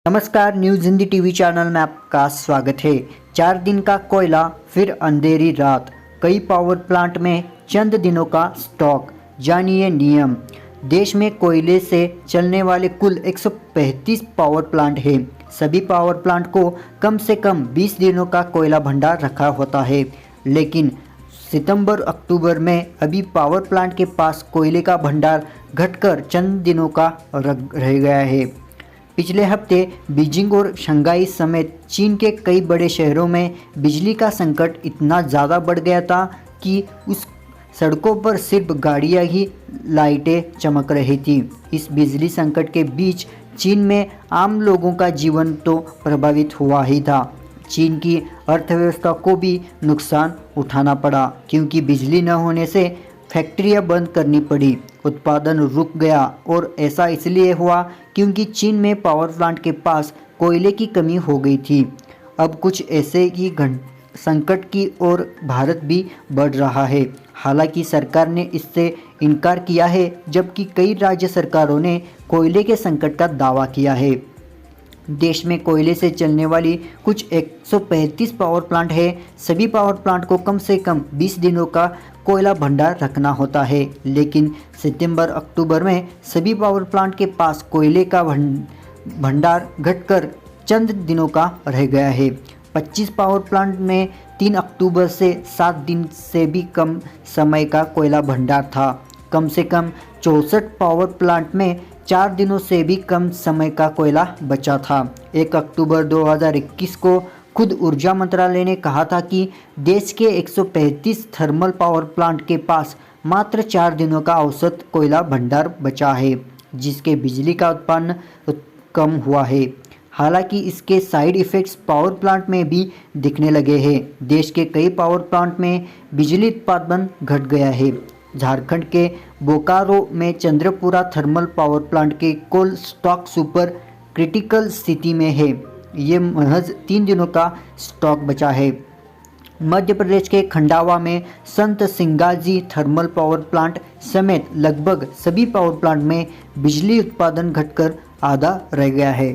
नमस्कार, news Hindi TV channel में आपका स्वागत है। 4 दिन का कोयला फिर अंधेरी रात, कई पावर प्लांट में चंद दिनों का स्टॉक। जानिए नियम। देश में कोयले से चलने वाले कुल 135 पावर प्लांट हैं। सभी पावर प्लांट को कम से कम 20 दिनों का कोयला भंडार रखा होता है, लेकिन सितंबर अक्टूबर में अभी पावर प्लांट के पास कोयले का भंडार घटकर चंद दिनों का रह गया है। पिछले हफ्ते बीजिंग और शंघाई समेत चीन के कई बड़े शहरों में बिजली का संकट इतना ज़्यादा बढ़ गया था कि उस सड़कों पर सिर्फ गाड़ियां ही लाइटें चमक रही थी। इस बिजली संकट के बीच चीन में आम लोगों का जीवन तो प्रभावित हुआ ही था। चीन की अर्थव्यवस्था को भी नुकसान उठाना पड़ा, क्योंकि बिजली न होने से फैक्ट्रियां बंद करनी पड़ी, उत्पादन रुक गया। और ऐसा इसलिए हुआ क्योंकि चीन में पावर प्लांट के पास कोयले की कमी हो गई थी। अब कुछ ऐसे ही संकट की ओर भारत भी बढ़ रहा है। हालांकि सरकार ने इससे इनकार किया है, जबकि कई राज्य सरकारों ने कोयले के संकट का दावा किया है। देश में कोयले से चलने वाली कुछ 135 पावर प्लांट है। सभी पावर प्लांट को कम से कम 20 दिनों का कोयला भंडार रखना होता है, लेकिन सितंबर अक्टूबर में सभी पावर प्लांट के पास कोयले का भंडार घटकर चंद दिनों का रह गया है। 25 पावर प्लांट में 3 अक्टूबर से 7 दिन से भी कम समय का कोयला भंडार था। कम से कम 64 पावर प्लांट में 4 दिनों से भी कम समय का कोयला बचा था। 1 अक्टूबर 2021 को खुद ऊर्जा मंत्रालय ने कहा था कि देश के 135 थर्मल पावर प्लांट के पास मात्र 4 दिनों का औसत कोयला भंडार बचा है, जिसके बिजली का उत्पादन कम हुआ है। हालांकि इसके साइड इफ़ेक्ट्स पावर प्लांट में भी दिखने लगे हैं। देश के कई पावर प्लांट में बिजली उत्पादन घट गया है। झारखंड के बोकारो में चंद्रपुरा थर्मल पावर प्लांट के कोल स्टॉक सुपर क्रिटिकल स्थिति में है। ये महज 3 दिनों का स्टॉक बचा है। मध्य प्रदेश के खंडावा में संत सिंगाजी थर्मल पावर प्लांट समेत लगभग सभी पावर प्लांट में बिजली उत्पादन घटकर आधा रह गया है।